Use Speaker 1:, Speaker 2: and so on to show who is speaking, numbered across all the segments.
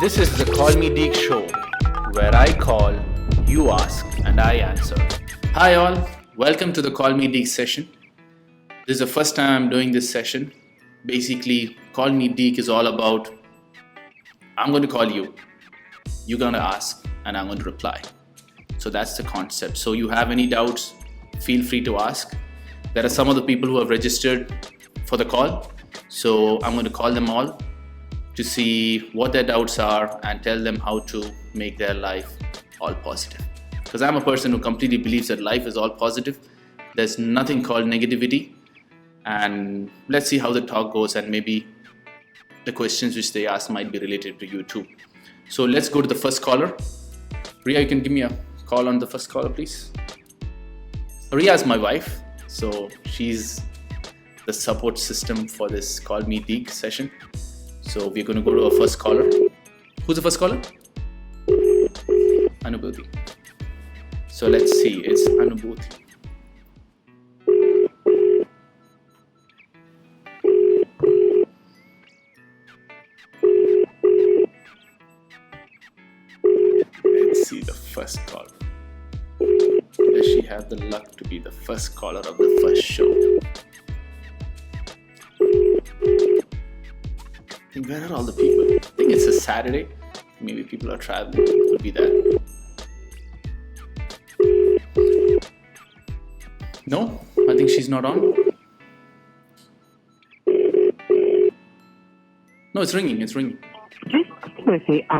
Speaker 1: This is the Call Me Deek show, where I call, you ask, and I answer. Hi all, welcome to the Call Me Deek session. This is the first time I'm doing this session. Basically, Call Me Deek is all about, I'm going to call you, you're going to ask, and I'm going to reply. So that's the concept. So you have any doubts, feel free to ask. There are some of the people who have registered for the call. So I'm going to call them all to see what their doubts are and tell them how to make their life all positive. Because I'm a person who completely believes that life is all positive. There's nothing called negativity. And let's see how the talk goes, and maybe the questions which they ask might be related to you too. So let's go to the first caller. Ria, you can give me a call on the first caller, please. Ria is my wife, so she's the support system for this Call Me Deek session. So we're going to go to our first caller. Who's the first caller? Anubhuti. So let's see, it's Anubhuti. Let's see the first caller. Does she have the luck to be the first caller of the first show? Where are all the people? I think it's a Saturday. Maybe people are traveling. Could be that. No, I think she's not on. No, it's ringing. It's ringing. Okay, I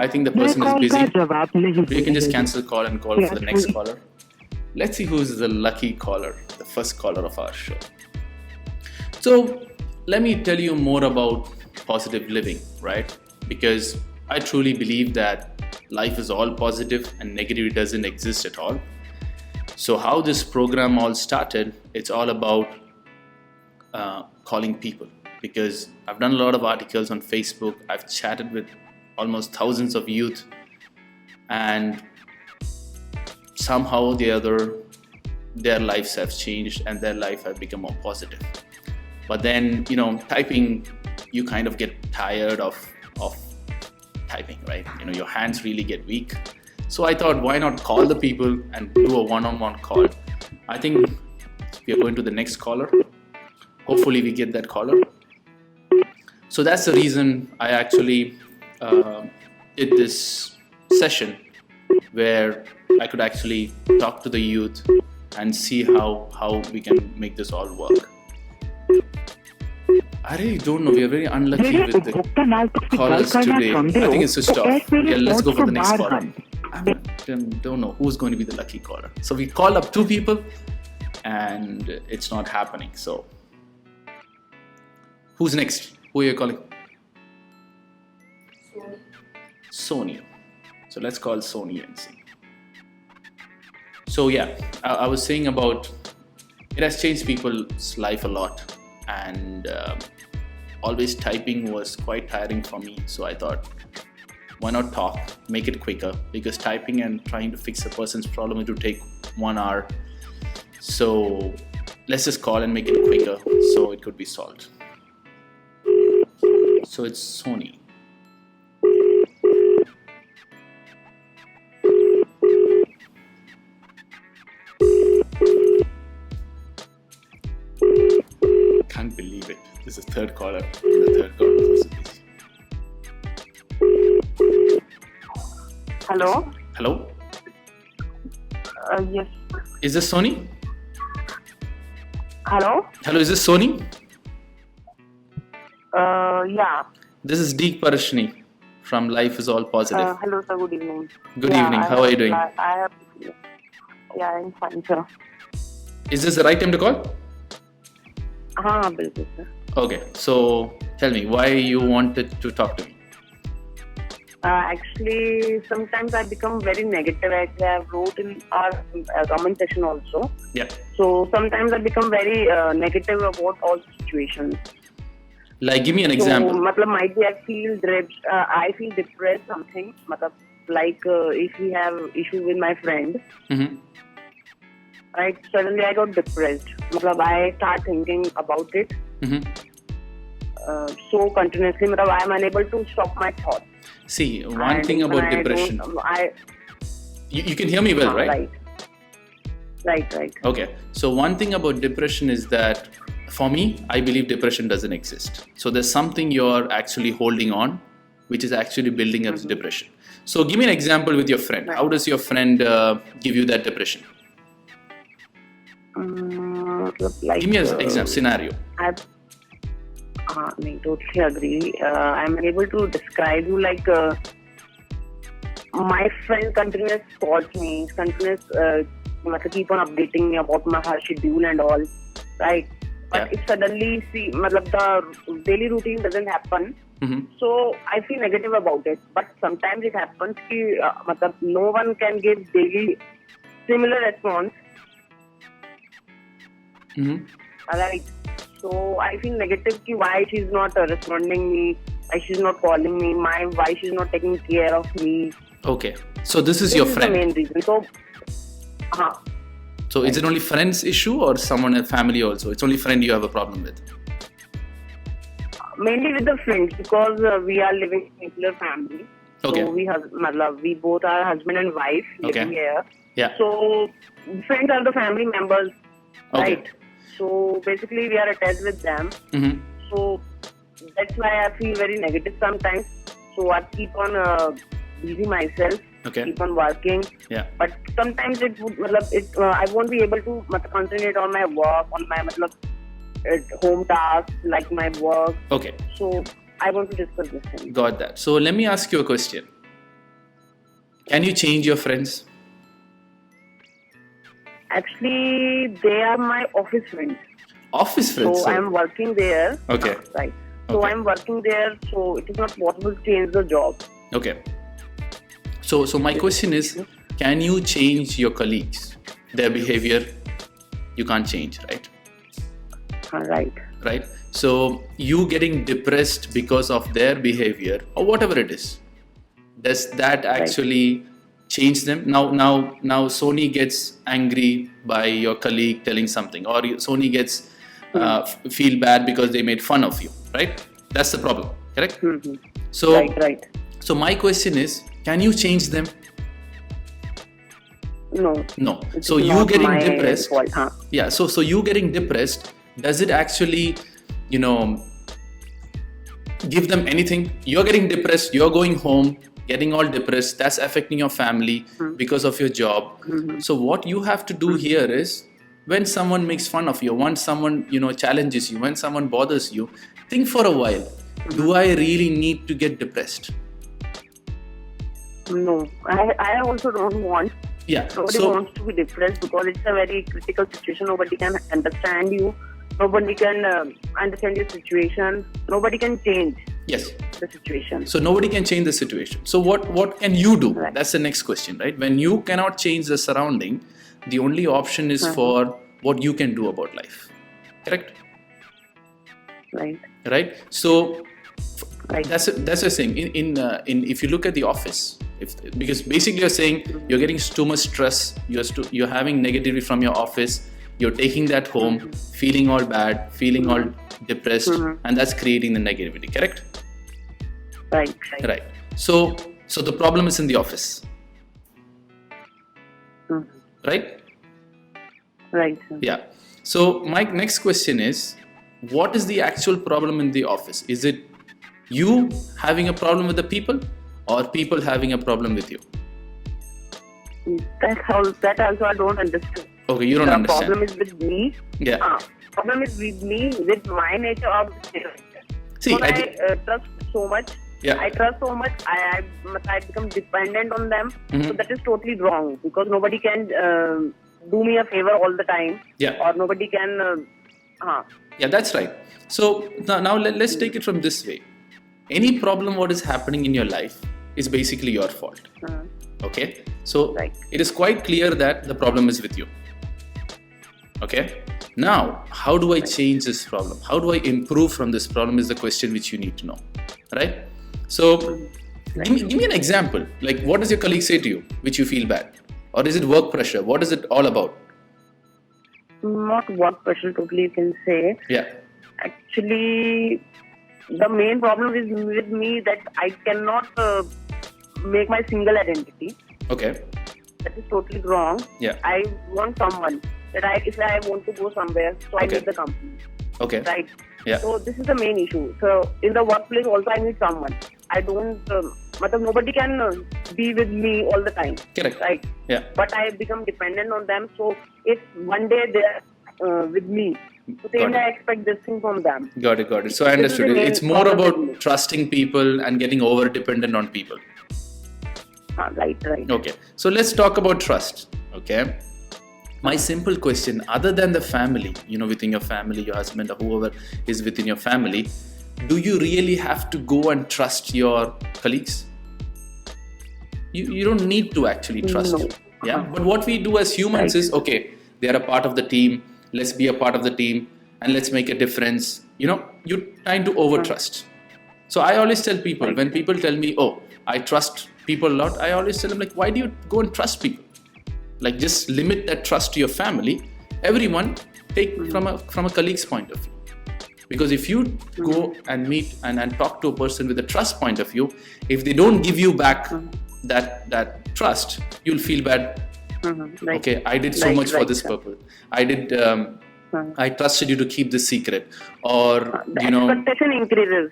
Speaker 1: think the person is busy. You can just cancel the call and call for the next caller. Let's see who's the lucky caller, the first caller of our show. So let me tell you more about positive living, right? Because I truly believe that life is all positive and negativity doesn't exist at all. So how this program all started, it's all about calling people. Because I've done a lot of articles on Facebook, I've chatted with almost thousands of youth, and somehow or the other, their lives have changed and their life has become more positive. But then, typing, you kind of get tired of typing, right? Your hands really get weak. So I thought, why not call the people and do a one-on-one call? I think we are going to the next caller. Hopefully we get that caller. So that's the reason I actually did this session where I could actually talk to the youth and see how we can make this all work. I really don't know. We are very unlucky with the callers today. I think it's switched off. Yeah, let's go for the next caller. I don't know who's going to be the lucky caller. So we called up two people and it's not happening. So who's next? Who are you calling? Sonia. So let's call Sonia and see. So yeah, I was saying about it has changed people's life a lot, and always typing was quite tiring for me. So I thought, why not talk, make it quicker, because typing and trying to fix a person's problem it would take 1 hour. So let's just call and make it quicker so it could be solved. So it's Sony. Can't believe it. This is third caller. The third caller was also busy.
Speaker 2: Hello?
Speaker 1: Hello?
Speaker 2: Yes.
Speaker 1: Is this Sony?
Speaker 2: Hello?
Speaker 1: Hello, is this Sony?
Speaker 2: Yeah.
Speaker 1: This is Deek Parashni from Life is All Positive.
Speaker 2: Hello, sir. Good evening.
Speaker 1: Good evening. How are you doing?
Speaker 2: I'm fine, sir.
Speaker 1: Is this the right time to call?
Speaker 2: Bilkul, sir.
Speaker 1: Okay. So tell me why you wanted to talk to me.
Speaker 2: Actually, sometimes I become very negative. Actually, I wrote in our comment section also.
Speaker 1: Yeah.
Speaker 2: So sometimes I become very negative about all situations.
Speaker 1: Like, give me an example.
Speaker 2: So, might be I feel depressed something. Like if we have issue with my friend, right? Suddenly I got depressed. I start thinking about it. so continuously. I am unable to stop my thoughts.
Speaker 1: See, one thing about depression. You can hear me well, right?
Speaker 2: Right.
Speaker 1: Okay. So one thing about depression is that, for me, I believe depression doesn't exist. So there's something you're actually holding on, which is actually building up depression. So give me an example with your friend. How does your friend give you that depression? Give me an example, scenario.
Speaker 2: I totally agree. I'm unable to describe you my friend continuously calls me, keep on updating me about her schedule and all, right? But if suddenly the daily routine doesn't happen, so I feel negative about it. But sometimes it happens that no one can give daily similar response. Right. So I feel negative why she's not responding me, why she's not calling me, why she's not taking care of me.
Speaker 1: Okay. So this is your friend.
Speaker 2: This is the main reason.
Speaker 1: So is it only friend's issue or someone in family also? It's only friend you have a problem with?
Speaker 2: Mainly with the friends, because we are living in a nuclear family.
Speaker 1: Okay.
Speaker 2: So we both are husband and wife living here.
Speaker 1: Yeah.
Speaker 2: So friends are the family members, right?
Speaker 1: Okay.
Speaker 2: So basically we are attached with them. So that's why I feel very negative sometimes. So I keep on busy myself.
Speaker 1: Okay.
Speaker 2: Keep on working.
Speaker 1: Yeah.
Speaker 2: But sometimes I won't be able to concentrate on my work, on my home tasks, like my work.
Speaker 1: Okay.
Speaker 2: So I want to discuss this thing.
Speaker 1: Got that. So let me ask you a question. Can you change your friends?
Speaker 2: Actually, they are my office friends.
Speaker 1: Office friends?
Speaker 2: So I am working there.
Speaker 1: Okay.
Speaker 2: Right. So I am working there, so it is not possible to change the job.
Speaker 1: Okay. So my question is, can you change your colleagues? Their behavior, you can't change, right? Right. So you getting depressed because of their behavior or whatever it is, does that actually change them? Now Sony gets angry by your colleague telling something, or Sony gets feel bad because they made fun of you, right? That's the problem, correct? So
Speaker 2: right.
Speaker 1: So my question is, can you change them? No. So you getting depressed.
Speaker 2: Fault,
Speaker 1: Yeah. So you getting depressed, does it actually, give them anything? You're getting depressed, you're going home, getting all depressed, that's affecting your family because of your job. So what you have to do here is, when someone makes fun of you, when someone, challenges you, when someone bothers you, think for a while, do I really need to get depressed?
Speaker 2: No, I also don't want.
Speaker 1: Yeah.
Speaker 2: Nobody wants to be depressed because it's a very critical situation. Nobody can understand you. Nobody can understand your situation. Nobody can change the situation.
Speaker 1: So nobody can change the situation. So what can you do?
Speaker 2: Right.
Speaker 1: That's the next question, right? When you cannot change the surrounding, the only option is for what you can do about life. Correct? Right. So that's a thing. In if you look at the office, because basically you're saying you're getting too much stress, you're having negativity from your office, you're taking that home, feeling all bad, feeling all depressed, and that's creating the negativity. Correct? Right. So the problem is in the office. Right. Yeah. So my next question is, what is the actual problem in the office? Is it you having a problem with the people, or people having a problem with you?
Speaker 2: That also I don't understand.
Speaker 1: Okay, you don't understand.
Speaker 2: The problem is with me.
Speaker 1: Yeah.
Speaker 2: Problem is with me, with my nature of
Speaker 1: See,
Speaker 2: I trust so much.
Speaker 1: Yeah.
Speaker 2: I trust so much. I become dependent on them. So that is totally wrong, because nobody can do me a favor all the time.
Speaker 1: Yeah.
Speaker 2: Or nobody can.
Speaker 1: Yeah, that's right. So now let's take it from this way. Any problem what is happening in your life is basically your fault. Okay? So it is quite clear that the problem is with you. Okay? Now, how do I change this problem? How do I improve from this problem is the question which you need to know. Right? So give me an example. Like, what does your colleague say to you which you feel bad? Or is it work pressure? What is it all about?
Speaker 2: Not work pressure totally, you can say.
Speaker 1: Yeah.
Speaker 2: Actually, the main problem is with me that I cannot make my single identity.
Speaker 1: Okay.
Speaker 2: That is totally wrong.
Speaker 1: Yeah.
Speaker 2: I want someone that if I want to go somewhere, so I need the company.
Speaker 1: Okay.
Speaker 2: Right.
Speaker 1: Yeah.
Speaker 2: So this is the main issue. So in the workplace also I need someone. I don't. Nobody can be with me all the time.
Speaker 1: Correct.
Speaker 2: Right.
Speaker 1: Yeah.
Speaker 2: But I become dependent on them. So if one day they're with me, so then I expect this thing from them.
Speaker 1: Got it. So I understood. It's more about trusting people and getting over dependent on people.
Speaker 2: Right.
Speaker 1: Okay. So let's talk about trust. Okay. My simple question, other than the family, within your family, your husband or whoever is within your family, do you really have to go and trust your colleagues? You don't need to actually trust.
Speaker 2: No.
Speaker 1: Yeah. But what we do as humans is, okay, they are a part of the team. Let's be a part of the team and let's make a difference. You're trying to overtrust. So I always tell people, when people tell me, oh, I trust people a lot, I always tell them, like, why do you go and trust people? Like, just limit that trust to your family. Everyone take from a colleague's point of view. Because if you go and meet and talk to a person with a trust point of view, if they don't give you back that trust, you'll feel bad. Okay, I did so much for this purpose. I trusted you to keep this secret, or
Speaker 2: expectation increases.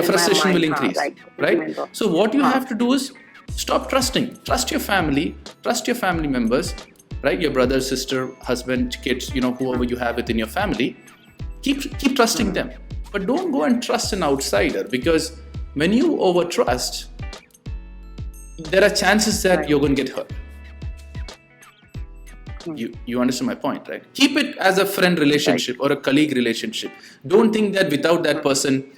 Speaker 1: Frustration will increase, right? So what you have to do is stop trusting. Trust your family. Trust your family members, right? Your brother, sister, husband, kids, whoever you have within your family. Keep trusting them, but don't go and trust an outsider, because when you overtrust, there are chances that you're going to get hurt. You understand my point, right? Keep it as a friend relationship or a colleague relationship. Don't think that without that person,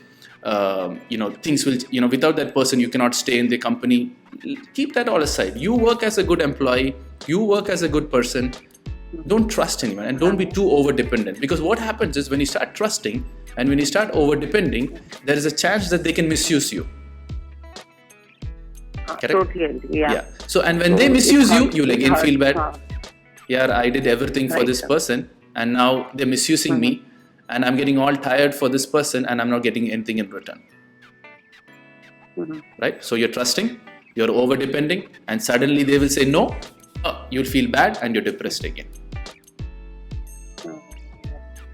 Speaker 1: things will, without that person, you cannot stay in the company. Keep that all aside. You work as a good employee. You work as a good person. Don't trust anyone and don't be too over-dependent, because what happens is when you start trusting and when you start over-depending, there is a chance that they can misuse you. Correct?
Speaker 2: Totally. Yeah.
Speaker 1: So, and when they misuse you, you'll again feel bad. Yeah, I did everything for this person and now they're misusing me and I'm getting all tired for this person and I'm not getting anything in return. Right? So you're trusting, you're over-depending, and suddenly they will say no, you'll feel bad and you're depressed again.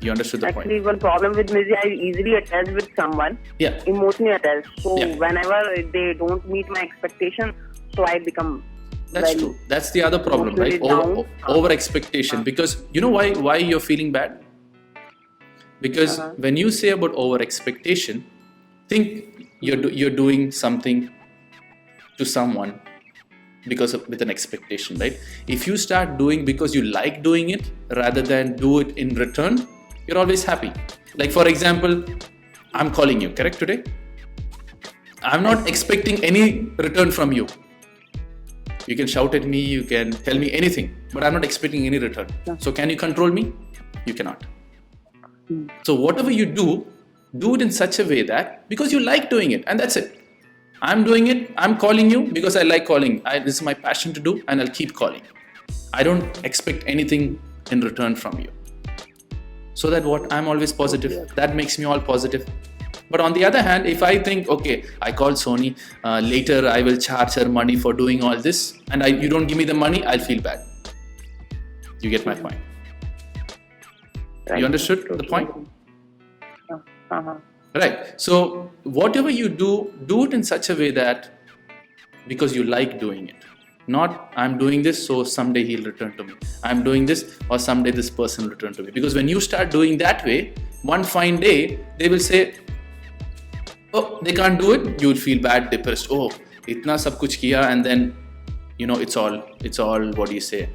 Speaker 1: You understood the point?
Speaker 2: Actually, one problem with me is I easily attach with someone.
Speaker 1: Yeah.
Speaker 2: Emotionally attached. So whenever they don't meet my expectations, so I become...
Speaker 1: That's true. That's the other problem, right? Over expectation. Because you know why you're feeling bad? Because when you say about over expectation, think you're doing something to someone with an expectation, right? If you start doing because you like doing it rather than do it in return, you're always happy. Like, for example, I'm calling you, correct, today? I'm not expecting any return from you. You can shout at me, you can tell me anything, but I'm not expecting any return. So can you control me? You cannot. So whatever you do it in such a way that, because you like doing it, and that's it. I'm doing it, I'm calling you because I like calling. This is my passion to do, and I'll keep calling. I don't expect anything in return from you. So that I'm always positive. That makes me all positive. But on the other hand, if I think, okay, I call Sony, later I will charge her money for doing all this, and you don't give me the money, I'll feel bad. You get my point? Right. You understood the point? Right. So whatever you do it in such a way that because you like doing it. Not I'm doing this so someday he'll return to me. I'm doing this or someday this person will return to me. Because when you start doing that way, one fine day, they will say, oh, they can't do it. You will feel bad, depressed. Oh, itna sab kuch kiya, and then, it's all, what do you say?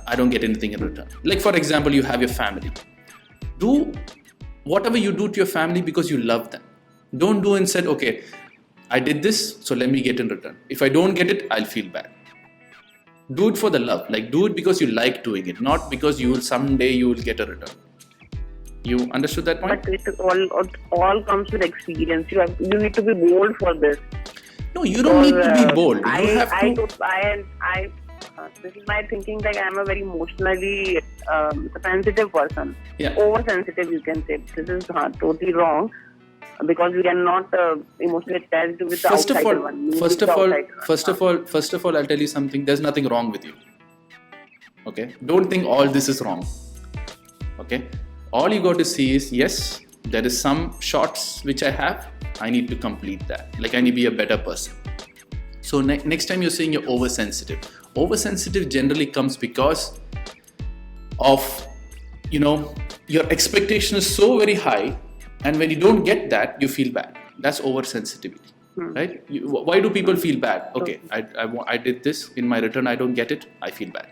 Speaker 1: I don't get anything in return. Like, for example, you have your family. Do whatever you do to your family because you love them. Don't do and said, okay, I did this, so let me get in return. If I don't get it, I'll feel bad. Do it for the love. Like, do it because you like doing it, not because someday you will get a return. You understood that point?
Speaker 2: But it all comes with experience. You need to be bold for this.
Speaker 1: No, you don't need to be bold.
Speaker 2: This is my thinking. Like, I'm a very emotionally sensitive person.
Speaker 1: Yeah.
Speaker 2: Oversensitive, you can say. This is totally wrong. because we are not emotionally attached with the outside one.
Speaker 1: First of all, I'll tell you something. There's nothing wrong with you. Okay? Don't think all this is wrong. Okay? All you got to see is, yes, there is some shots which I have. I need to complete that. Like, I need to be a better person. So next time you're saying you're oversensitive. Oversensitive generally comes because of, your expectation is so very high, and when you don't get that, you feel bad. That's oversensitivity, right? Why do people feel bad? Okay, I did this, in my return I don't get it, I feel bad,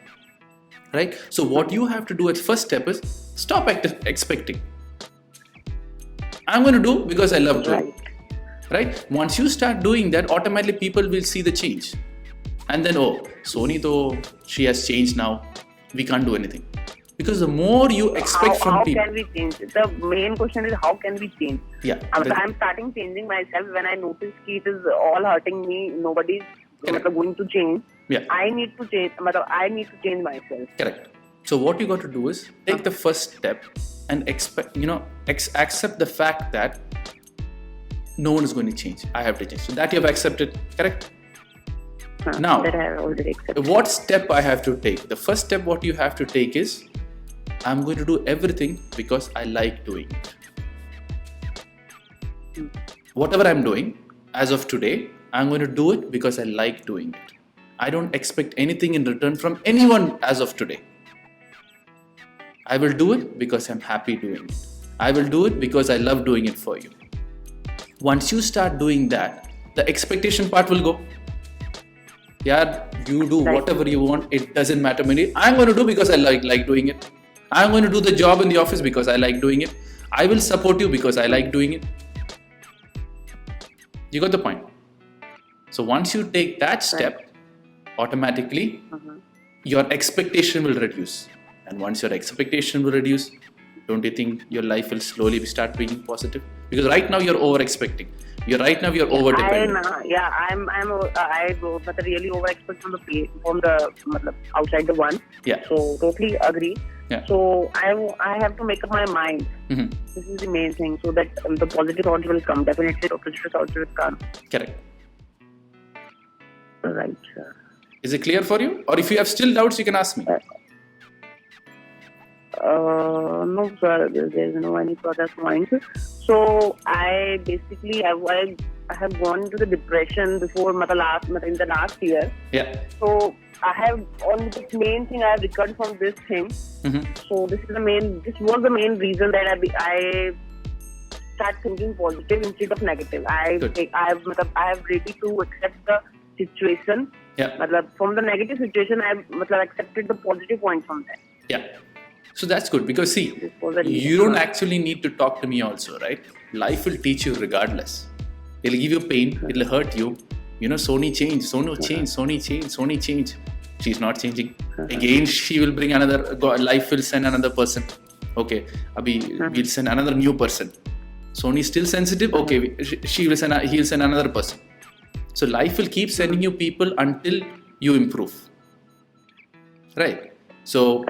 Speaker 1: right? So what you have to do as first step is stop expecting. I'm going to do because I love doing, right? Once you start doing that, automatically people will see the change, and then, oh, Soni though, she has changed now, we can't do anything. Because the more you expect from people...
Speaker 2: How can we change? The main question is, how can we change?
Speaker 1: Yeah.
Speaker 2: I'm starting changing myself when I notice it is all hurting me, nobody's going to change.
Speaker 1: Yeah.
Speaker 2: I need to change. I need to change myself.
Speaker 1: Correct. So what you got to do is take the first step and accept the fact that no one is going to change. I have to change. So that you have accepted. Correct? Now,
Speaker 2: that I have already accepted.
Speaker 1: What step I have to take? The first step what you have to take is, I'm going to do everything because I like doing it. Whatever I'm doing, as of today, I'm going to do it because I like doing it. I don't expect anything in return from anyone as of today. I will do it because I'm happy doing it. I will do it because I love doing it for you. Once you start doing that, the expectation part will go. Yeah, you do whatever you want. It doesn't matter me. I'm going to do because I like doing it. I'm going to do the job in the office because I like doing it. I will support you because I like doing it. You got the point? So once you take that step, automatically your expectation will reduce. And once your expectation will reduce, don't you think your life will slowly start being positive? Because right now you're over expecting. Right now you're over dependent.
Speaker 2: I really over expect from the outside the one.
Speaker 1: Yeah.
Speaker 2: So totally agree.
Speaker 1: Yeah.
Speaker 2: So I have to make up my mind. This is the main thing, so that the positive thoughts will come. Definitely, the positive thoughts will come.
Speaker 1: Correct.
Speaker 2: Right, sir.
Speaker 1: Is it clear for you? Or if you have still doubts, you can ask me.
Speaker 2: No, sir. There's no any further points. So I basically I have gone into the depression before in the last year.
Speaker 1: Yeah.
Speaker 2: So I have on this main thing I have recovered from this thing. So this was the main reason that I start thinking positive instead of negative. I have ready to accept the situation.
Speaker 1: Yeah.
Speaker 2: From the negative situation, I have accepted the positive point from that.
Speaker 1: Yeah. So that's good, because see, you don't actually need to talk to me also, right? Life will teach you regardless. It'll give you pain, it'll hurt you. Soni changed, Soni changed. She's not changing. Again, she will bring life will send another person. Okay, we'll send another new person. Soni still sensitive? Okay, he'll send another person. So life will keep sending you people until you improve. Right? So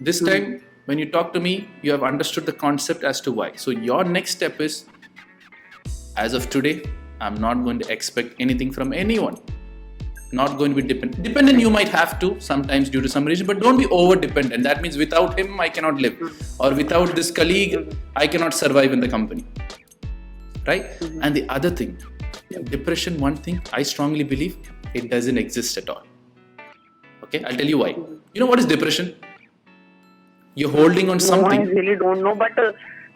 Speaker 1: this time, when you talk to me, you have understood the concept as to why. So your next step is, as of today, I'm not going to expect anything from anyone. Not going to be dependent. Dependent you might have to, sometimes due to some reason, but don't be over-dependent. That means without him, I cannot live. Or without this colleague, I cannot survive in the company. Right? And the other thing, depression, one thing, I strongly believe, it doesn't exist at all. Okay? I'll tell you why. You know what is depression? You're holding on something.
Speaker 2: No, I really don't know, but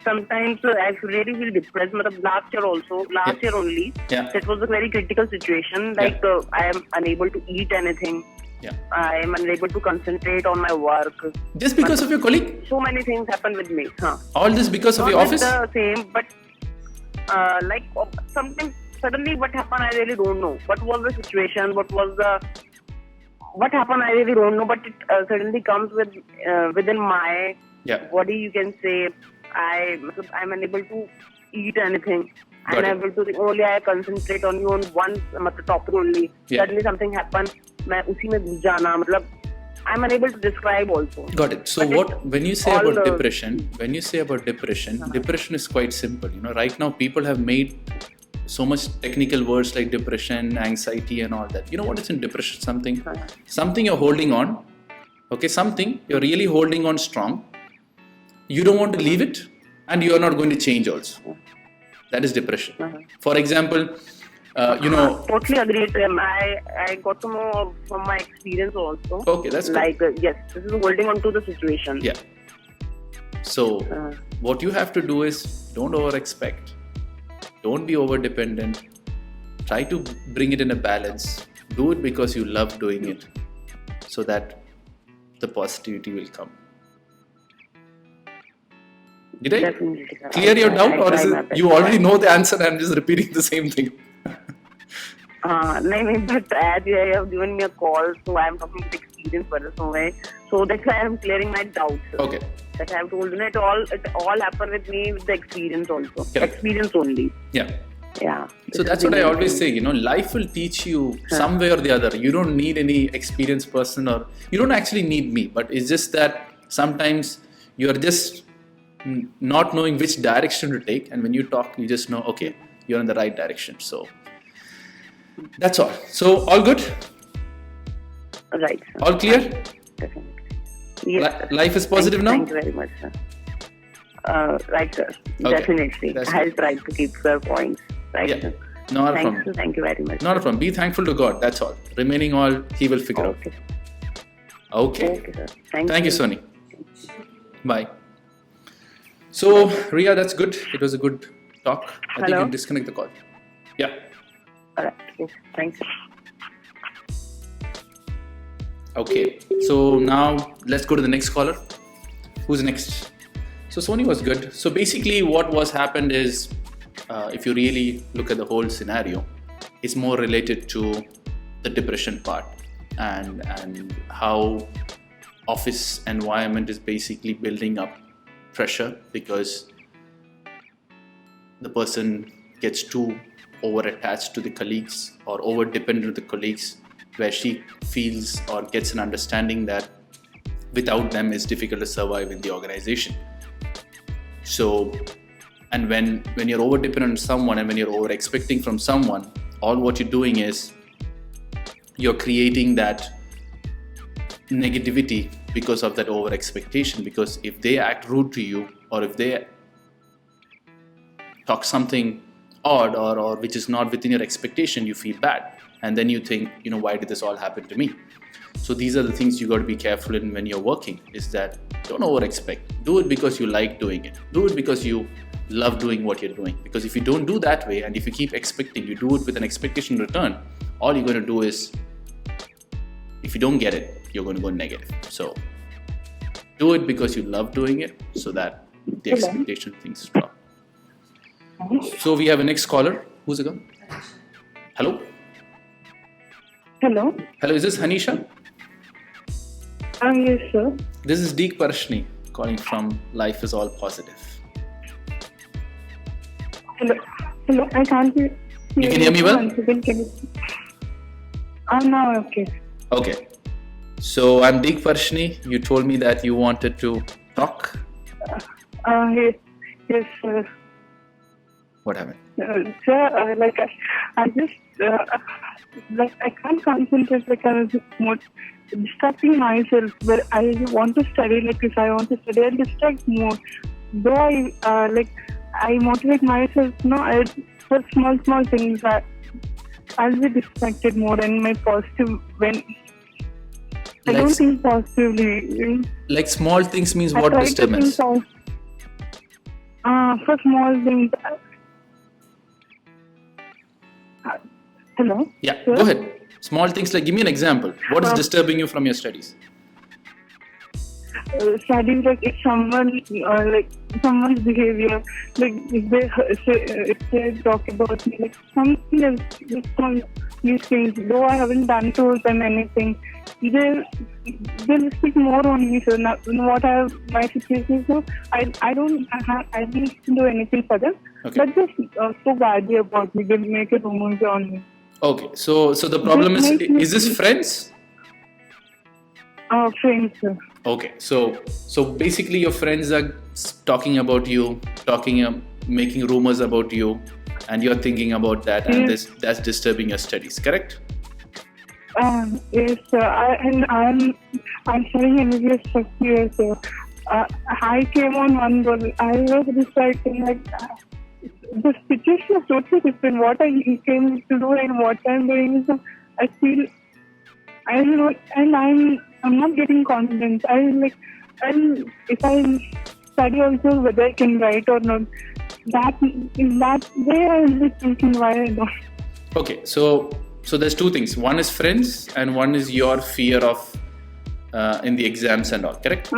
Speaker 2: sometimes I really feel depressed. Last year only, that was a very critical situation. I am unable to eat anything.
Speaker 1: Yeah.
Speaker 2: I am unable to concentrate on my work.
Speaker 1: Just because of your colleague?
Speaker 2: So many things happen with me.
Speaker 1: All this because of your office?
Speaker 2: Not the same, but something suddenly what happened, I really don't know. What was the situation? What happened, I really don't know, but it suddenly comes within my body, you can say. I'm unable to eat anything. I'm able to think, only I concentrate only on one topic only. Suddenly something happened, मैं उसी में घुस जाना, I'm unable to describe also.
Speaker 1: Got it. So when you say about depression, depression is quite simple. Right now people have made so much technical words like depression, anxiety and all that. You know what is in depression? Something you're holding on. Okay, something you're really holding on strong. You don't want to leave it and you're not going to change also. That is depression. For example,
Speaker 2: totally agreed. I got to know from my experience also.
Speaker 1: Okay, that's
Speaker 2: good. Yes, this is holding on to the situation.
Speaker 1: Yeah. So what you have to do is don't over-expect. Don't be over-dependent. Try to bring it in a balance. Do it because you love doing it, so that the positivity will come. Did I clear your doubt, or is it you already know the answer and I'm just repeating the same thing?
Speaker 2: No, but as you have given me a call, so I am talking with experience for so that's why I am clearing my doubts.
Speaker 1: Okay.
Speaker 2: That I have told you, it all happened with me with the experience also.
Speaker 1: Correct.
Speaker 2: Experience only.
Speaker 1: Yeah.
Speaker 2: Yeah.
Speaker 1: So that's what I always say, life will teach you some way or the other. You don't need any experienced person, or you don't actually need me, but it's just that sometimes you're just not knowing which direction to take, and when you talk, you just know, okay, you're in the right direction. So that's all. So all good?
Speaker 2: Right.
Speaker 1: All clear?
Speaker 2: Definitely. Yes,
Speaker 1: life is positive now?
Speaker 2: Thank you very much, sir. Right, sir. Okay. Definitely. I'll try to keep your points. Right,
Speaker 1: yeah.
Speaker 2: Sir.
Speaker 1: Not a problem.
Speaker 2: Thank you very much.
Speaker 1: Not a problem. Be thankful to God. That's all. Remaining all, He will figure out. Okay.
Speaker 2: Okay, sir.
Speaker 1: Thank you, Sony. Bye. So, Ria, that's good. It was a good talk. I think you can disconnect the call. Yeah.
Speaker 2: All right. Yes. Thanks.
Speaker 1: Okay. So now let's go to the next caller. Who's next? So Sony was good. So basically what was happened is, if you really look at the whole scenario, it's more related to the depression part and how office environment is basically building up pressure because the person gets too over-attached to the colleagues or over-dependent on the colleagues, where she feels or gets an understanding that without them it's difficult to survive in the organization. So, and when you're over-dependent on someone and when you're over-expecting from someone, all what you're doing is you're creating that negativity because of that over-expectation. Because if they act rude to you, or if they talk something odd or which is not within your expectation, you feel bad. And then you think, why did this all happen to me? So these are the things you got to be careful in when you're working, is that don't over-expect. Do it because you like doing it. Do it because you love doing what you're doing. Because if you don't do that way, and if you keep expecting, you do it with an expectation in return, all you're going to do is, if you don't get it, you're going to go negative. So do it because you love doing it, so that the expectation things drop. So we have a next caller. Who's it going? Hello?
Speaker 3: Hello.
Speaker 1: Hello, is this Hanisha?
Speaker 3: Yes, sir.
Speaker 1: This is Deek calling from Life is All Positive.
Speaker 3: Hello, I can't hear you.
Speaker 1: You can hear me well?
Speaker 3: No, okay.
Speaker 1: Okay. So I'm Deek You told me that you wanted to talk.
Speaker 3: Yes, sir.
Speaker 1: What happened?
Speaker 3: Sir, I just I can't concentrate. I was more distracting myself. But I want to study. If I want to study, I distract more. Though I motivate myself. For small things, I'll be distracted more. And my positive when I don't think positively.
Speaker 1: Like small things means what disturbance?
Speaker 3: For small things. Hello?
Speaker 1: Yeah, sir? Go ahead. Small things give me an example. What is disturbing you from your studies?
Speaker 3: Studies, if someone's behavior, if they talk about me, something else, these things, though I haven't done to them anything, they'll speak more on me. So now, what I have, my situation is now, I didn't do anything for them, but just so badly about me, they make a rumors on me.
Speaker 1: Okay, so the problem is this friends?
Speaker 3: Friends, sir.
Speaker 1: Okay, so basically your friends are talking about you, making rumors about you, and you're thinking about that, and that's disturbing your studies, correct?
Speaker 3: Yes, sir. I'm studying MBBS first year, sir. I came on one goal. I was reciting like the situation is totally different. What I came to do and what I'm doing is I feel I don't know, and I'm not getting confidence. And if I study also whether I can write or not. In that way I was thinking why I don't.
Speaker 1: Okay, so there's two things. One is friends, and one is your fear of in the exams and all. Correct?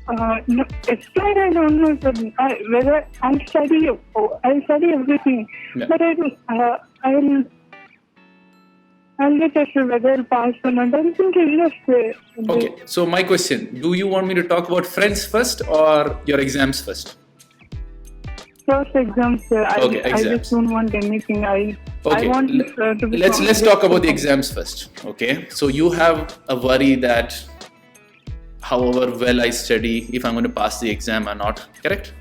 Speaker 3: No, explain. I don't know whether I study everything,
Speaker 1: Yeah.
Speaker 3: but I'll get tested whether I'll pass or not. I think I'll just
Speaker 1: Okay. So my question: do you want me to talk about friends first or your exams first?
Speaker 3: First exams, sir.
Speaker 1: Okay,
Speaker 3: I just don't want anything. I want to be.
Speaker 1: Let's talk about the exams first. Okay. So you have a worry that however well I study, if I'm going to pass the exam or not. Correct?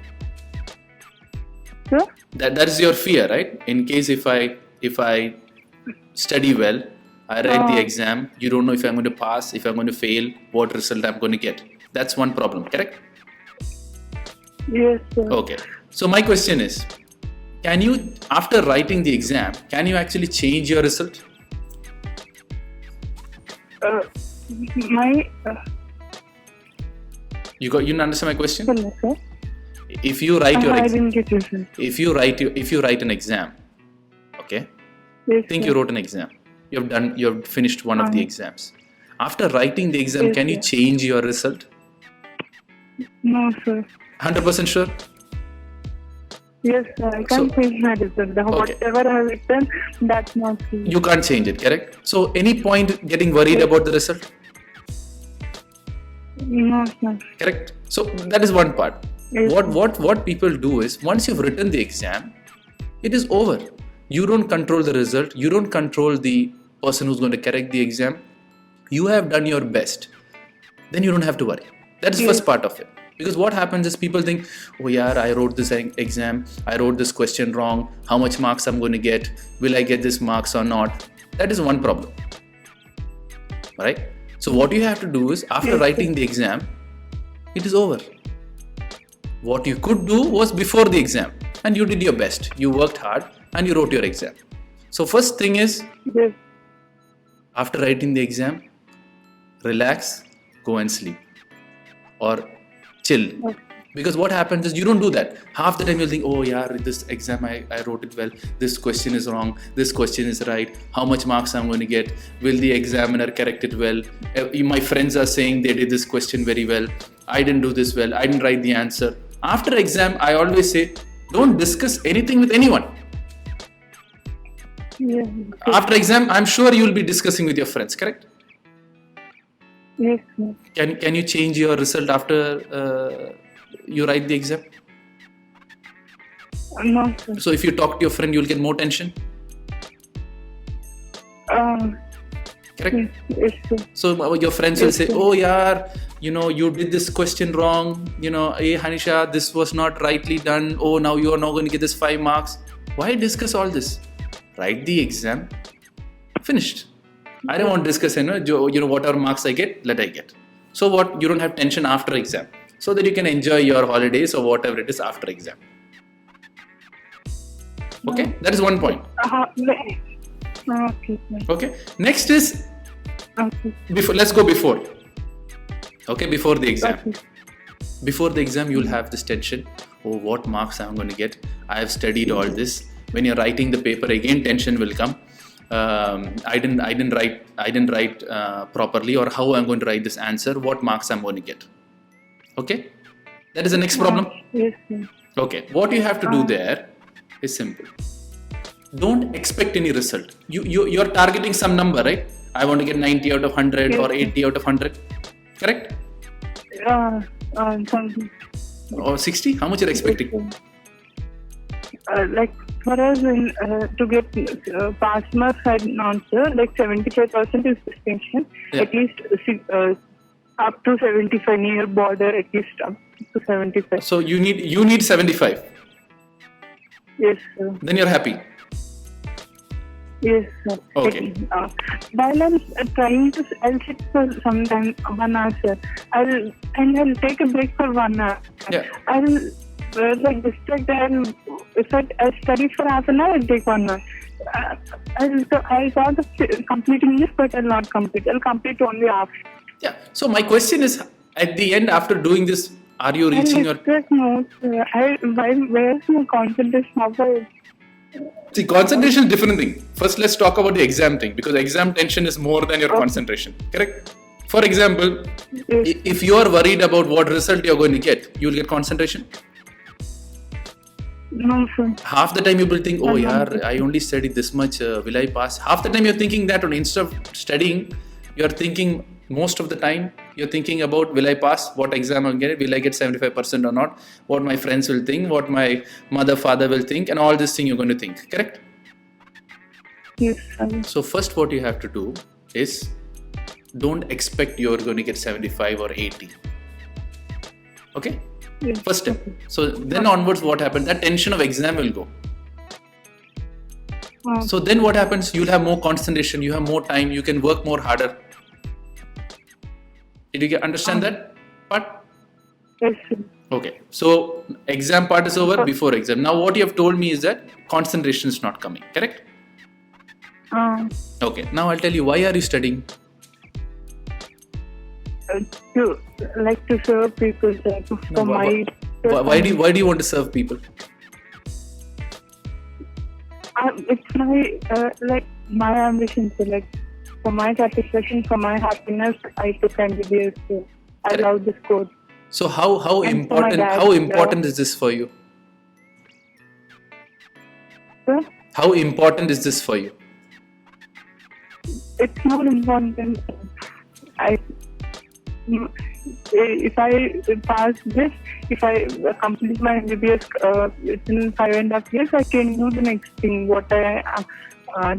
Speaker 3: Sir?
Speaker 1: That is your fear, right? In case if I study well, I write the exam, you don't know if I'm going to pass, if I'm going to fail, what result I'm going to get. That's one problem, correct?
Speaker 3: Yes, sir.
Speaker 1: Okay. So my question is, can you, after writing the exam, can you actually change your result? You understand my question?
Speaker 3: Hello, sir.
Speaker 1: If you write your
Speaker 3: I
Speaker 1: exam,
Speaker 3: didn't get you, sir.
Speaker 1: if you write an exam, okay?
Speaker 3: Yes,
Speaker 1: Think
Speaker 3: sir.
Speaker 1: you wrote an exam. You have finished one of the exams. After writing the exam,
Speaker 3: Yes,
Speaker 1: can you
Speaker 3: sir.
Speaker 1: change your result?
Speaker 3: No, sir.
Speaker 1: 100% sure?
Speaker 3: Yes, sir. I can't change my result. Whatever I have written, that's not true.
Speaker 1: You can't change it, correct? So any point getting worried about the result?
Speaker 3: No, sir.
Speaker 1: Correct? So that is one part.
Speaker 3: Yes.
Speaker 1: What people do is, once you've written the exam, it is over. You don't control the result. You don't control the person who's going to correct the exam. You have done your best. Then you don't have to worry. That's the first part of it. Because what happens is people think, oh yeah, I wrote this exam, I wrote this question wrong, how much marks I'm going to get, will I get this marks or not? That is one problem. Right? So what you have to do is, after writing the exam, it is over. What you could do was before the exam, and you did your best. You worked hard and you wrote your exam. So first thing is,
Speaker 3: Yes.
Speaker 1: after writing the exam, relax, go and sleep or chill. Because what happens is, you don't do that. Half the time you'll think, oh yeah, this exam I wrote it well, this question is wrong, this question is right, how much marks I'm going to get, will the examiner correct it well, my friends are saying they did this question very well, I didn't do this well, I didn't write the answer. After exam, I always say, don't discuss anything with anyone.
Speaker 3: Yes.
Speaker 1: After exam, I'm sure you will be discussing with your friends, correct?
Speaker 3: Yes, sir.
Speaker 1: Can you change your result after you write the exam?
Speaker 3: No, sir.
Speaker 1: So if you talk to your friend, you'll get more tension, correct?
Speaker 3: Yes, sir.
Speaker 1: So your friends will say, oh yeah, you did this question wrong, hey Hanisha, this was not rightly done, oh now you are not going to get this 5 marks. Why discuss all this? Write the exam, finished. I don't want to discuss, whatever marks I get, let I get. So what, you don't have tension after exam, so that you can enjoy your holidays or whatever it is after exam. Okay, that is one point.
Speaker 3: Okay, sir.
Speaker 1: Okay, next is,
Speaker 3: Okay.
Speaker 1: let's go before. Okay, before the exam.
Speaker 3: Okay.
Speaker 1: Before the exam, you'll have this tension. Oh, what marks I'm going to get? I have studied all this. When you're writing the paper, again tension will come. I didn't write properly, or how I'm going to write this answer. What marks I'm going to get? Okay, that is the next problem.
Speaker 3: Yes, sir.
Speaker 1: Okay, what you have to do there is simple. Don't expect any result. You're targeting some number, right? I want to get 90 out of 100 or 80 out of 100. Correct?
Speaker 3: Something.
Speaker 1: Or 60? How much you're expecting?
Speaker 3: like for us to get pass marks and answer, like 75% is distinction, at least up to 75 near border, at least up to 75.
Speaker 1: So you need 75.
Speaker 3: Yes, sir.
Speaker 1: Then you're happy.
Speaker 3: Yes, sir.
Speaker 1: Okay.
Speaker 3: While I'm trying to, I'll sit for some time, 1 hour, sir. I'll take a break for 1 hour.
Speaker 1: Yeah.
Speaker 3: I'll like distract and if I study for half an hour, I'll take 1 hour. I thought of completing this, but I'll not complete. I'll complete only half.
Speaker 1: Yeah. So my question is, at the end, after doing this, are you reaching your...
Speaker 3: Notes, where's my concentration?
Speaker 1: See, concentration is different thing. First, let's talk about the exam thing, because exam tension is more than your concentration. Correct? For example, if you are worried about what result you are going to get, you will get concentration.
Speaker 3: No, sir.
Speaker 1: Half the time you will think, oh yeah, I only studied this much, will I pass? Half the time you're thinking that, or instead of studying, you're thinking most of the time, you're thinking about, will I pass? What exam I'm getting? Will I get 75% or not? What my friends will think? What my mother, father will think? And all this thing you're going to think. Correct?
Speaker 3: Yes, sir.
Speaker 1: So first what you have to do is, don't expect you're going to get 75 or 80. Okay?
Speaker 3: Yes.
Speaker 1: First step. So then onwards what happens? That tension of exam will go. So then what happens? You'll have more concentration, you have more time, you can work more harder. Did you understand that part?
Speaker 3: Yes, sir.
Speaker 1: Okay. So exam part is over before exam. Now what you have told me is that concentration is not coming. Correct? Okay. Now I'll tell you, why are you studying?
Speaker 3: To serve people.
Speaker 1: Why do you want to serve people?
Speaker 3: It's my ambition. So for my satisfaction, for my happiness, I took MBBS. So I love this course.
Speaker 1: So how important is this for you?
Speaker 3: Sir?
Speaker 1: How important is this for you?
Speaker 3: It's not important. If I pass this, if I complete my MBBS within 5.5 years, I can do the next thing. What I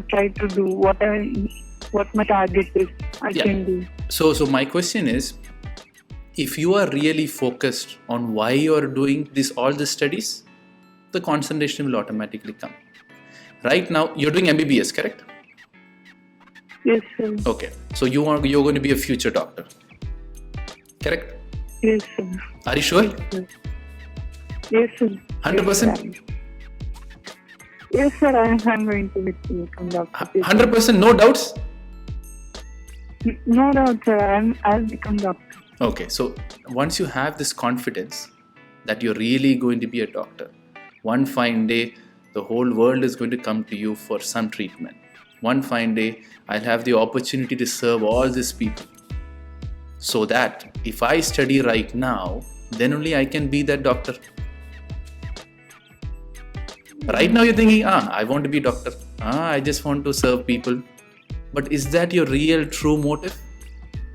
Speaker 3: try to do, what my target is, I can do.
Speaker 1: So my question is, if you are really focused on why you are doing all the studies, the concentration will automatically come. Right now, you're doing MBBS, correct?
Speaker 3: Yes, sir.
Speaker 1: Okay. So you're going to be a future doctor. Correct?
Speaker 3: Yes, sir.
Speaker 1: Are you sure?
Speaker 3: Yes, sir.
Speaker 1: 100%?
Speaker 3: Yes, sir. I'm going to become doctor.
Speaker 1: 100%? No doubts?
Speaker 3: No doubt, sir. I'll become doctor.
Speaker 1: Okay. So once you have this confidence that you're really going to be a doctor, one fine day, the whole world is going to come to you for some treatment. One fine day, I'll have the opportunity to serve all these people. So that if I study right now, then only I can be that doctor. Right now you're thinking, I want to be a doctor. I just want to serve people. But is that your real true motive?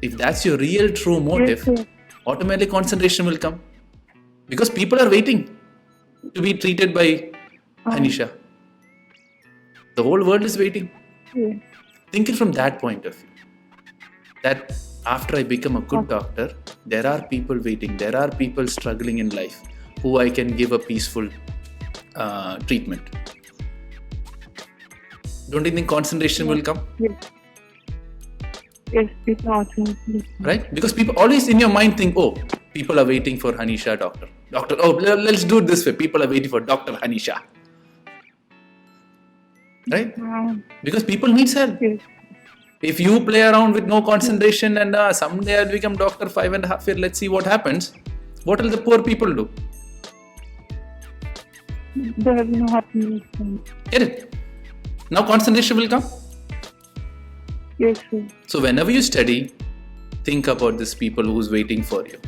Speaker 1: If that's your real true motive,
Speaker 3: yes,
Speaker 1: automatically concentration will come. Because people are waiting to be treated by Anisha. The whole world is waiting.
Speaker 3: Yeah.
Speaker 1: Think it from that point of view. That after I become a good doctor, there are people waiting, there are people struggling in life who I can give a peaceful treatment. Don't you think concentration will come?
Speaker 3: Yes, it's awesome.
Speaker 1: Right? Because people always in your mind think, people are waiting for Hanisha, doctor. Let's do it this way. People are waiting for Dr. Hanisha. Right? Because people need help.
Speaker 3: Yes.
Speaker 1: If you play around with no concentration and someday I'll become doctor 5.5 years, let's see what happens. What will the poor people do?
Speaker 3: They have no happiness.
Speaker 1: Get it? Now concentration will come.
Speaker 3: Yes, sir.
Speaker 1: So whenever you study, think about these people who's waiting for you.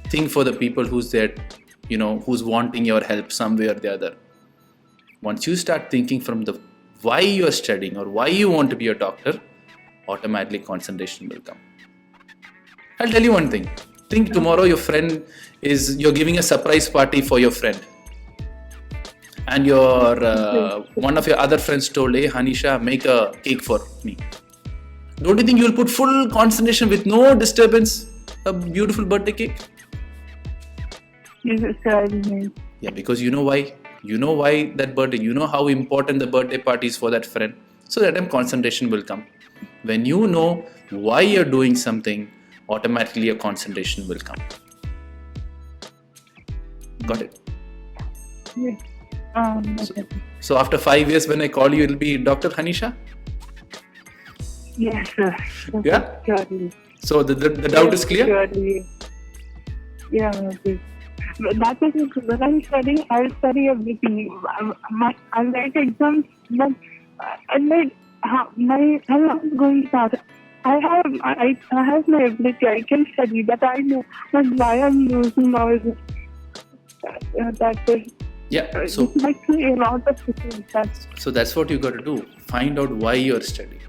Speaker 1: Think for the people who's there, who's wanting your help some way or the other. Once you start thinking from the why you are studying or why you want to be a doctor, automatically concentration will come. I'll tell you one thing. Think tomorrow you're giving a surprise party for your friend. and your one of your other friends told, hey Hanisha, make a cake for me. Don't you think you'll put full concentration with no disturbance a beautiful birthday cake?
Speaker 3: Yes, sir.
Speaker 1: Yeah, because you know why? You know why that birthday, you know how important the birthday party is for that friend. So that time concentration will come. When you know why you're doing something, automatically your concentration will come. Got it?
Speaker 3: Yes. Okay.
Speaker 1: So after 5 years when I call you, it'll be Dr. Hanisha?
Speaker 3: Yes, sir.
Speaker 1: Yeah?
Speaker 3: Surely.
Speaker 1: So the doubt is clear?
Speaker 3: Surely. Yeah, okay. That is when I'm studying, I'll study everything. I'll write exams, but I'm not going to start. I have my ability. I can study, but I know. But why I'm losing now is that is.
Speaker 1: Yeah. So
Speaker 3: it makes me a lot of difference.
Speaker 1: So that's what you got to do. Find out why you're studying.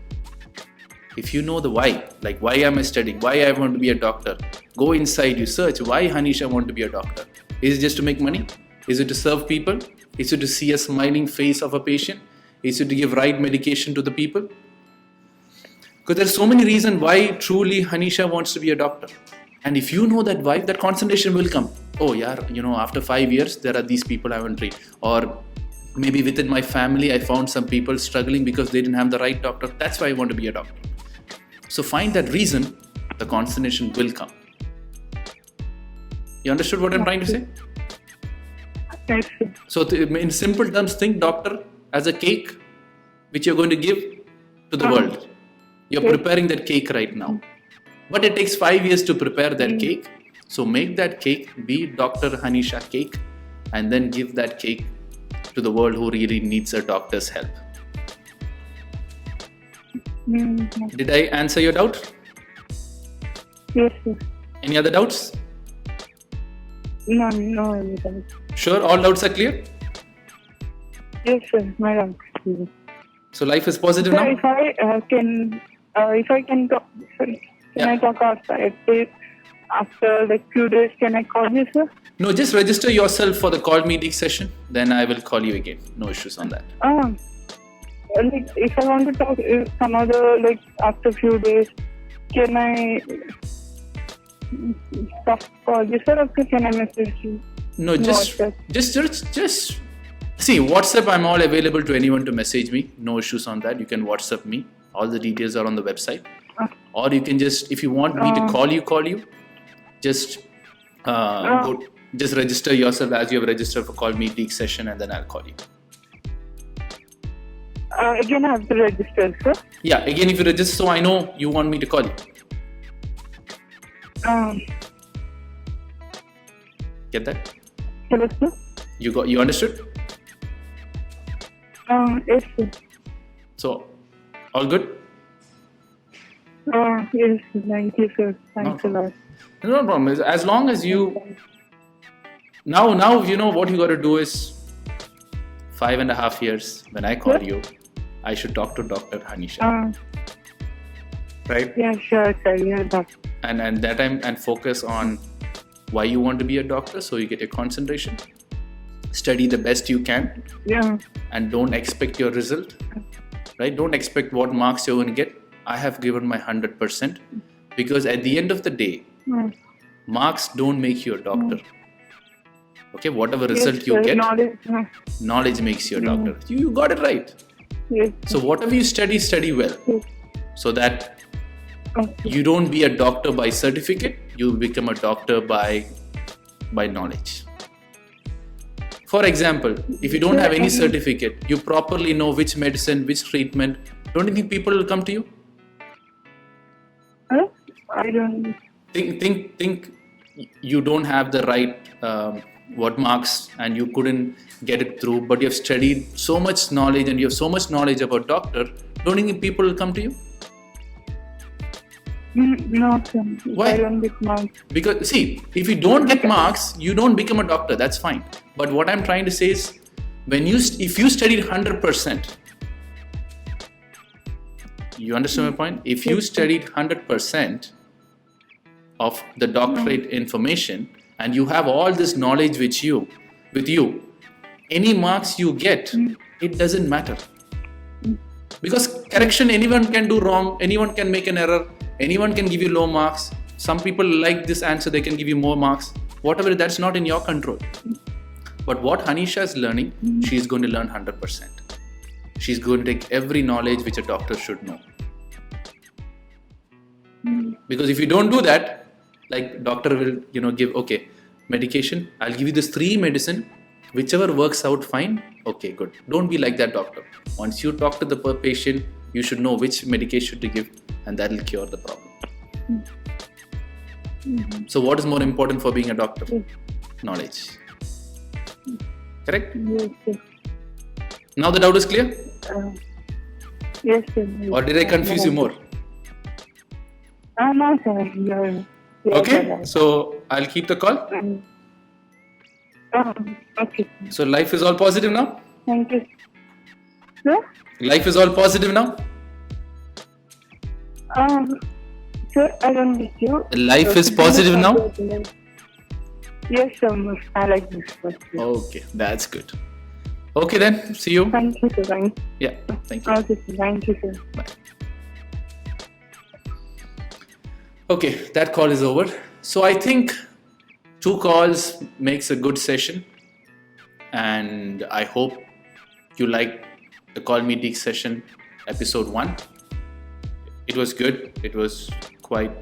Speaker 1: If you know the why, like why am I studying, why I want to be a doctor, go inside, you search why Hanisha want to be a doctor. Is it just to make money? Is it to serve people? Is it to see a smiling face of a patient? Is it to give right medication to the people? Because there's so many reasons why truly Hanisha wants to be a doctor. And if you know that why, that concentration will come. Oh yeah, after 5 years, there are these people I want to treat. Or maybe within my family, I found some people struggling because they didn't have the right doctor. That's why I want to be a doctor. So find that reason, the concentration will come. You understood what I'm trying to say?
Speaker 3: Yes.
Speaker 1: So in simple terms, think doctor as a cake which you're going to give to the world. You're preparing that cake right now. But it takes 5 years to prepare that cake. So make that cake be Dr. Hanisha cake and then give that cake to the world who really needs a doctor's help. Did I answer your doubt?
Speaker 3: Yes, sir.
Speaker 1: Any other doubts?
Speaker 3: No, any doubt.
Speaker 1: Sure, all doubts are clear?
Speaker 3: Yes, sir. My doubt.
Speaker 1: So life is positive
Speaker 3: Sir,
Speaker 1: now?
Speaker 3: if I can talk, sorry, can I talk after like few days? Can I call you, sir?
Speaker 1: No, just register yourself for the Call Me Deek session. Then I will call you again. No issues on that.
Speaker 3: Like if I want to talk some other, like after few days, can I call you, sir, or can I message you?
Speaker 1: No, just see, WhatsApp, I'm all available to anyone to message me. No issues on that. You can WhatsApp me. All the details are on the website. Or you can just, if you want me to call you. Just just register yourself as you have registered for Call Me Deek session, and then I'll call you.
Speaker 3: Again, I have to register, sir?
Speaker 1: Yeah, again, if you register, so I know you want me to call you. Get that?
Speaker 3: Hello, sir?
Speaker 1: You understood?
Speaker 3: Yes, sir.
Speaker 1: So, all good?
Speaker 3: Yes, thank you, sir. Thanks a lot.
Speaker 1: No problem. As long as you... Now you know what you got to do is 5.5 years, when I call you, I should talk to Dr. Hanisha. Right?
Speaker 3: Yeah, sure, sir. Yeah, doctor.
Speaker 1: And that time, and focus on why you want to be a doctor, so you get your concentration. Study the best you can.
Speaker 3: Yeah.
Speaker 1: And don't expect your result. Right? Don't expect what marks you're going to get. I have given my 100%, because at the end of the day, marks don't make you a doctor. Okay, whatever result you get, knowledge makes you a doctor. You got it right.
Speaker 3: Yes.
Speaker 1: So whatever you study well, so that you don't be a doctor by certificate, you become a doctor by knowledge. For example, if you don't have any certificate, you properly know which medicine, which treatment, don't you think people will come to you?
Speaker 3: I don't
Speaker 1: think you don't have the right what marks and you couldn't get it through, but you have studied so much knowledge and you have so much knowledge about doctor, don't you think people will come to you?
Speaker 3: No, sir.
Speaker 1: Why?
Speaker 3: I don't get marks.
Speaker 1: Because see, if you don't get marks, you don't become a doctor, that's fine. But what I'm trying to say is, if you studied 100%, you understand my point? If you studied 100% of the doctorate information and you have all this knowledge with you, any marks you get, it doesn't matter. Because correction, anyone can do wrong, anyone can make an error, anyone can give you low marks. Some people like this answer, they can give you more marks. Whatever, that's not in your control. But what Hanisha is learning, she's going to learn 100%. She's going to take every knowledge which a doctor should know. Because if you don't do that, like doctor will, give, okay, medication, I'll give you this 3 medicine, whichever works out fine, okay, good. Don't be like that doctor. Once you talk to the patient, you should know which medication to give, and that will cure the problem. So what is more important for being a doctor? Knowledge. Correct?
Speaker 3: Yes.
Speaker 1: Now the doubt is clear?
Speaker 3: Yes, sir.
Speaker 1: Or did I confuse you more?
Speaker 3: No, sir. No. Yes,
Speaker 1: Okay,
Speaker 3: sir.
Speaker 1: so I'll keep the call.
Speaker 3: Okay.
Speaker 1: So life is all positive now?
Speaker 3: Thank you. Sir?
Speaker 1: Life is all positive now?
Speaker 3: Sir, I don't get you.
Speaker 1: Life is positive now?
Speaker 3: Yes, sir. I like this question.
Speaker 1: Okay, that's good. Okay then, see you.
Speaker 3: Thank you, sir. Thank you.
Speaker 1: Yeah, thank you.
Speaker 3: Okay, sir. Thank you, sir.
Speaker 1: Bye. Okay, that call is over. So I think 2 calls makes a good session, and I hope you liked the Call Me Deek session, episode 1. It was good. It was quite,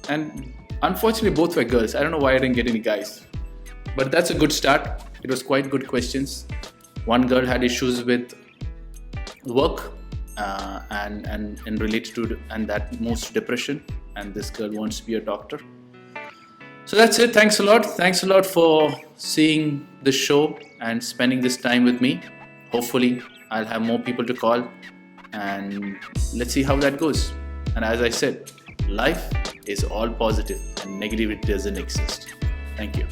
Speaker 1: and unfortunately both were girls. I don't know why I didn't get any guys, but that's a good start. It was quite good questions. One girl had issues with work and related to, and that moves to depression, and this girl wants to be a doctor. So that's it. Thanks a lot. Thanks a lot for seeing this show and spending this time with me. Hopefully I'll have more people to call, and let's see how that goes. And as I said, life is all positive and negativity doesn't exist. Thank you.